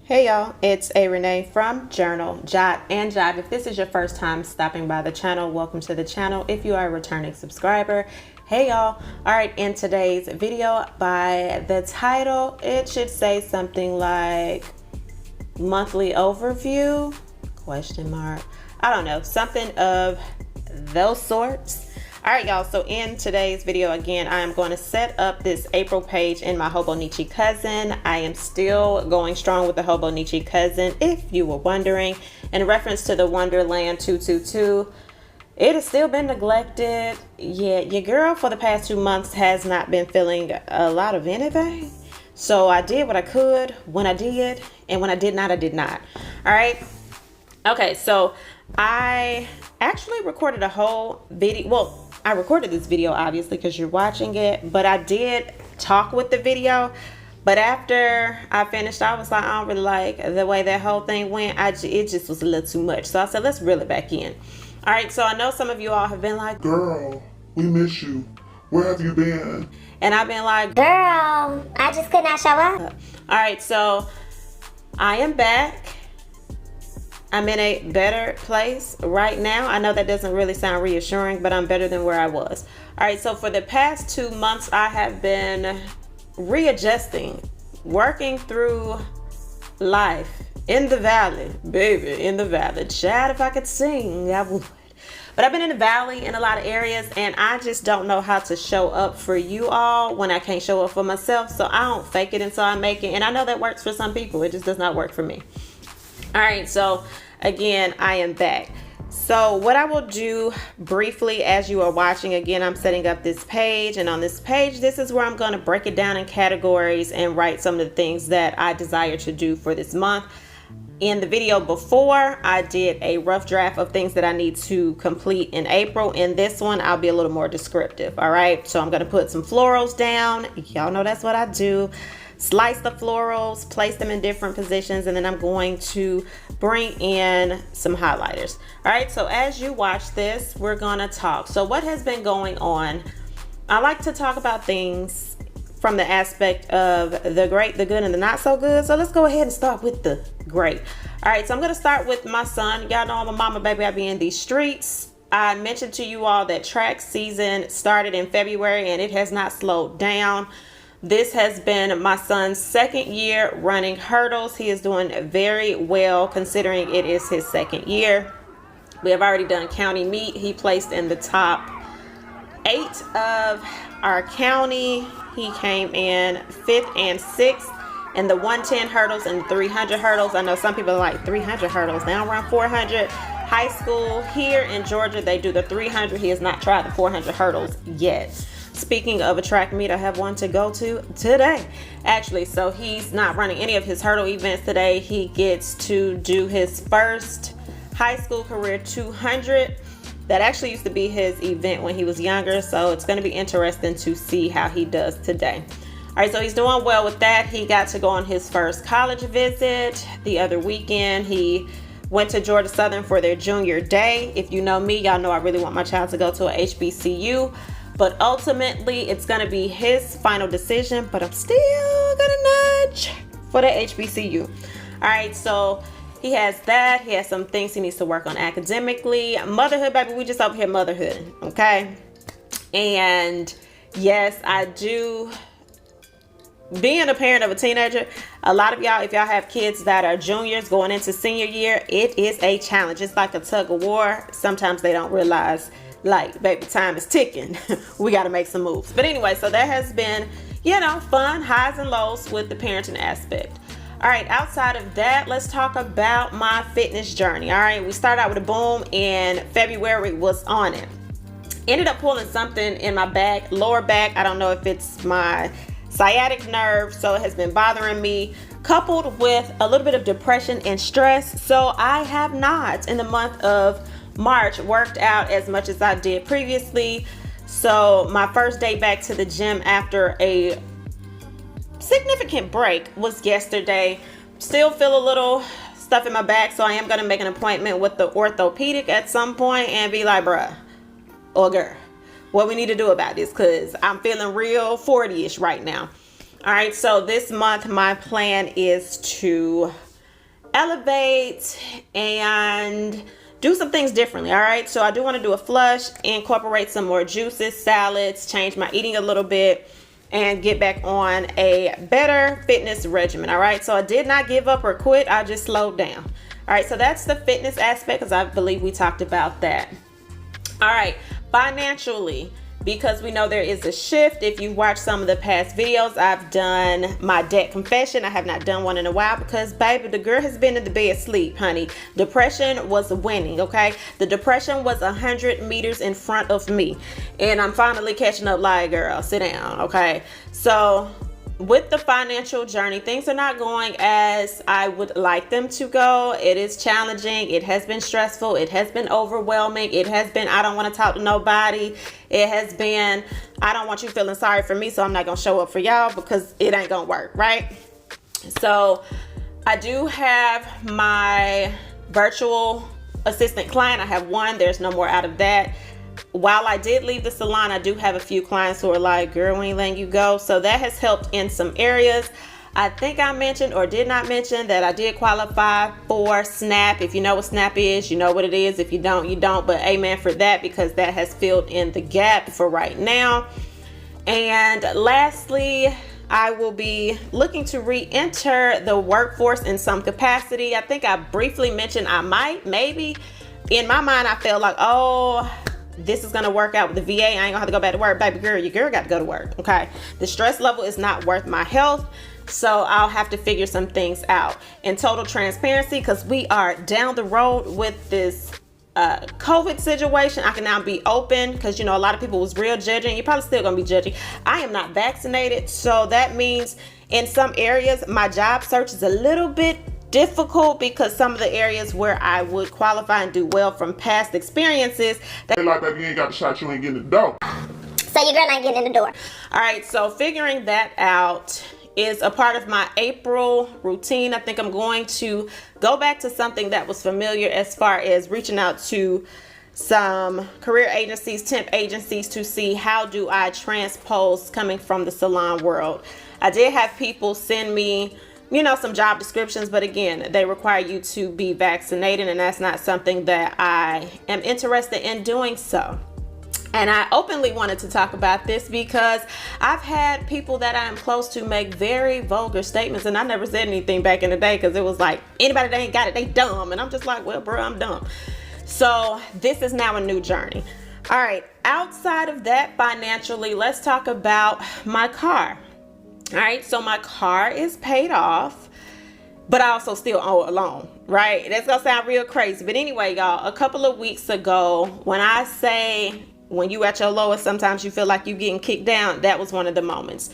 Hey y'all, it's A Renee from Journal, Jot, and Jive. If this is your first time stopping by the channel, welcome to the channel. If you are a returning subscriber, hey y'all. Alright, in today's video, by the title, it should say something like monthly overview, question mark. I don't know, something of those sorts. All right, y'all, so in today's video, again, I am going to set up this April page in my Hobonichi Cousin. I am still going strong with the Hobonichi Cousin, if you were wondering. In reference to the Wonderland 222, it has still been neglected. Yeah, your girl for the past 2 months has not been feeling a lot of anything. So I did what I could when I did, and when I did not, I did not. All right. Okay, so I actually recorded a whole video. Well, I recorded this video obviously because you're watching it, but I did talk with the video. But after I finished, I was like, I don't really like the way that whole thing went. It just was a little too much. So I said, let's reel it back in. All right, so I know some of you all have been like, girl, we miss you. Where have you been? And I've been like, girl, I just could not show up. All right, so I am back. I'm in a better place right now. I know that doesn't really sound reassuring, but I'm better than where I was. All right, so for the past 2 months, I have been readjusting, working through life in the valley, baby, in the valley. Child, if I could sing, I would. But I've been in the valley in a lot of areas, and I just don't know how to show up for you all when I can't show up for myself. So I don't fake it until I make it. And I know that works for some people. It just does not work for me. All right, so again, I am back. So what I will do briefly as you are watching, again, I'm setting up this page, and on this page, this is where I'm going to break it down in categories and write some of the things that I desire to do for this month. In the video before, I did a rough draft of things that I need to complete in April. In this one, I'll be a little more descriptive. All right, so I'm going to put some florals down. Y'all know that's what I do. Slice the florals, place them in different positions, and then I'm going to bring in some highlighters. All right, so as you watch this, we're gonna talk. So what has been going on? I like to talk about things from the aspect of the great, the good, and the not so good. So let's go ahead and start with the great. All right, so I'm gonna start with my son. Y'all know I'm a mama, baby. I be in these streets. I mentioned to you all that track season started in February, and it has not slowed down. This has been my son's second year running hurdles. He is doing very well considering it is his second year. We have already done county meet. He placed in the top 8 of our county. He came in 5th and 6th in the 110 hurdles and 300 hurdles. I know some people are like 300 hurdles. They don't run 400. High school here in Georgia, they do the 300. He has not tried the 400 hurdles yet. Speaking of a track meet, I have one to go to today, actually. So he's not running any of his hurdle events today. He gets to do his first high school career 200. That actually used to be his event when he was younger. So it's going to be interesting to see how he does today. All right, so he's doing well with that. He got to go on his first college visit the other weekend. He went to Georgia Southern for their junior day. If you know me, y'all know I really want my child to go to a HBCU. But ultimately, it's going to be his final decision. But I'm still going to nudge for the HBCU. All right, so he has that. He has some things he needs to work on academically. Motherhood, baby, we just over here motherhood, okay? And yes, I do. Being a parent of a teenager, a lot of y'all, if y'all have kids that are juniors going into senior year, it is a challenge. It's like a tug of war. Sometimes they don't realize, like, baby, time is ticking. We got to make some moves. But anyway, so that has been, you know, fun, highs and lows with the parenting aspect. All right, outside of that, let's talk about my fitness journey. All right, we started out with a boom in February, was on it. Ended up pulling something in my back, lower back. I don't know if it's my sciatic nerve, so it has been bothering me, coupled with a little bit of depression and stress. So I have not, in the month of March, worked out as much as I did previously. So my first day back to the gym after a significant break was yesterday. Still feel a little stuff in my back, so I am going to make an appointment with the orthopedic at some point and be like, bruh or girl, what we need to do about this, because I'm feeling real 40-ish right now. All right, so this month my plan is to elevate and do some things differently. All right, so I do want to do a flush, incorporate some more juices, salads, change my eating a little bit, and get back on a better fitness regimen. All right, so I did not give up or quit. I just slowed down. All right, so that's the fitness aspect, because I believe we talked about that. All right, financially, because we know there is a shift. If you've watched some of the past videos, I've done my debt confession. I have not done one in a while because, baby, the girl has been in the bed asleep, honey. Depression was winning, okay? The depression was 100 meters in front of me. And I'm finally catching up. Like, girl, sit down, okay? So with the financial journey, things are not going as I would like them to go. It is challenging. It has been stressful. It has been overwhelming. It has been, I don't want to talk to nobody. It has been, I don't want you feeling sorry for me, so I'm not going to show up for y'all because it ain't going to work, right? So I do have my virtual assistant client. I have one. There's no more out of that. While I did leave the salon, I do have a few clients who are like, girl, we ain't letting you go. So that has helped in some areas. I think I mentioned or did not mention that I did qualify for SNAP. If you know what SNAP is, you know what it is. If you don't, you don't. But amen for that, because that has filled in the gap for right now. And lastly, I will be looking to re-enter the workforce in some capacity. I think I briefly mentioned I might, maybe. In my mind, I felt like, oh, this is going to work out with the VA. I ain't going to have to go back to work. Baby girl, your girl got to go to work, okay? The stress level is not worth my health, so I'll have to figure some things out. In total transparency, because we are down the road with this COVID situation, I can now be open, because, you know, a lot of people was real judging. You're probably still going to be judging. I am not vaccinated, so that means in some areas, my job search is a little bit difficult, because some of the areas where I would qualify and do well from past experiences, They like, baby, you ain't got the shot, you ain't getting the dough. So your girl ain't getting in the door. all right, so figuring that out is a part of my April routine. I think I'm going to go back to something that was familiar, as far as reaching out to some career agencies, temp agencies, to see how do I transpose coming from the salon world. I did have people send me, you know, some job descriptions, but again, they require you to be vaccinated, and that's not something that I am interested in doing so. And I openly wanted to talk about this because I've had people that I am close to make very vulgar statements, and I never said anything back in the day, because it was like, anybody that ain't got it, they dumb. And I'm just like, well, bro, I'm dumb. So this is now a new journey. All right, outside of that, financially, let's talk about my car. All right, so my car is paid off, but I also still owe a loan, right? That's gonna sound real crazy. But anyway, y'all, a couple of weeks ago, when I say when you at your lowest, sometimes you feel like you getting kicked down, that was one of the moments.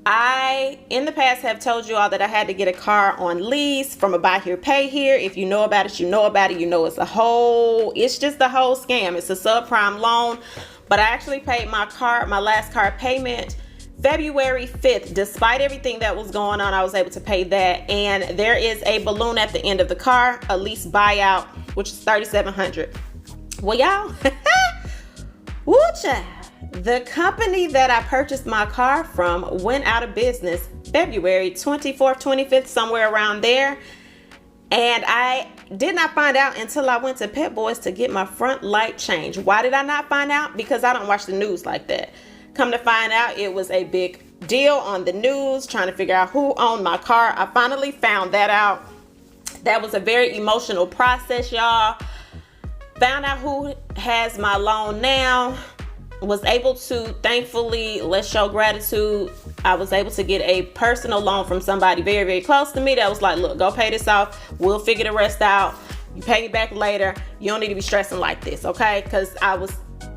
I, in the past, have told you all that I had to get a car on lease from a buy here, pay here. If you know about it, you know about it. You know it's just the whole scam. It's a subprime loan. But I actually paid my last car payment February 5th. Despite everything that was going on, I was able to pay that. And there is a balloon at the end of the car, a lease buyout, which is $3,700. Well, y'all, woo child. The company that I purchased my car from went out of business February 24th, 25th, somewhere around there. And I did not find out until I went to Pet Boys to get my front light changed. Why did I not find out? Because I don't watch the news like that. Come to find out, it was a big deal on the news, trying to figure out who owned my car. I finally found that out. That was a very emotional process, y'all. Found out who has my loan now. Was able to, thankfully, let's show gratitude, I was able to get a personal loan from somebody very, very close to me that was like, look, go pay this off. We'll figure the rest out. You pay me back later. You don't need to be stressing like this, okay? Because I was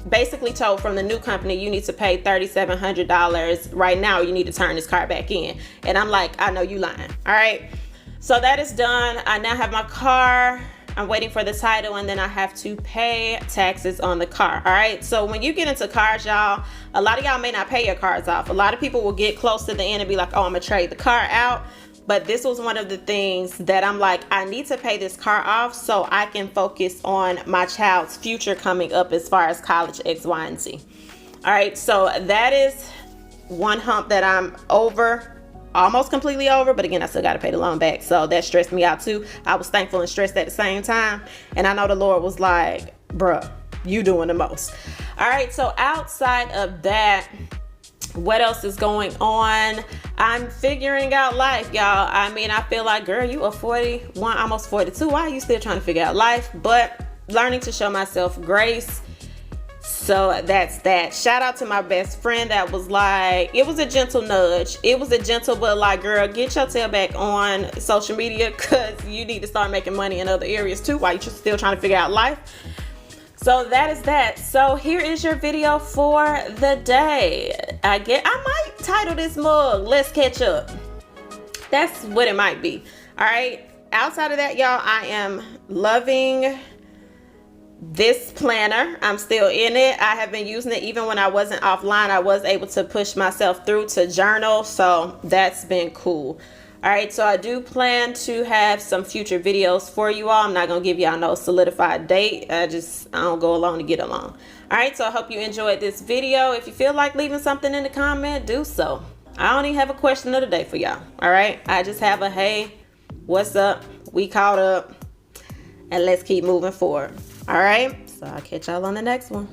basically told from the new company, you need to pay $3,700 right now. You need to turn this car back in. And I'm like, I know you lying, all right? So that is done. I now have my car. I'm waiting for the title, and then I have to pay taxes on the car. All right. So when you get into cars, y'all, a lot of y'all may not pay your cars off. A lot of people will get close to the end and be like, oh, I'm gonna trade the car out. But this was one of the things that I'm like, I need to pay this car off so I can focus on my child's future coming up as far as college X, Y, and Z. All right. So that is one hump that I'm over. almost completely over, but again, I still got to pay the loan back. So that stressed me out too. I was thankful and stressed at the same time. And I know the Lord was like, bruh, you doing the most. All right. So outside of that, what else is going on? I'm figuring out life, y'all. I mean, I feel like, girl, you are 41, almost 42. Why are you still trying to figure out life? But learning to show myself grace. So that's that. Shout out to my best friend that was like, it was a gentle nudge. It was a gentle, but like, girl, get your tail back on social media, because you need to start making money in other areas too while you're still trying to figure out life. So that is that. So here is your video for the day. I might title this mug, Let's Catch Up. That's what it might be. All right. Outside of that, y'all, I am loving this planner. I'm still in it. I have been using it even when I wasn't offline. I was able to push myself through to journal. So that's been cool. All right, so I do plan to have some future videos for you all. I'm not going to give y'all no solidified date. I don't go along to get along. All right, so I hope you enjoyed this video. If you feel like leaving something in the comment, do so. I don't even have a question of the day for y'all. All right, I just have a, hey, what's up? We caught up, and let's keep moving forward. All right, so I'll catch y'all on the next one.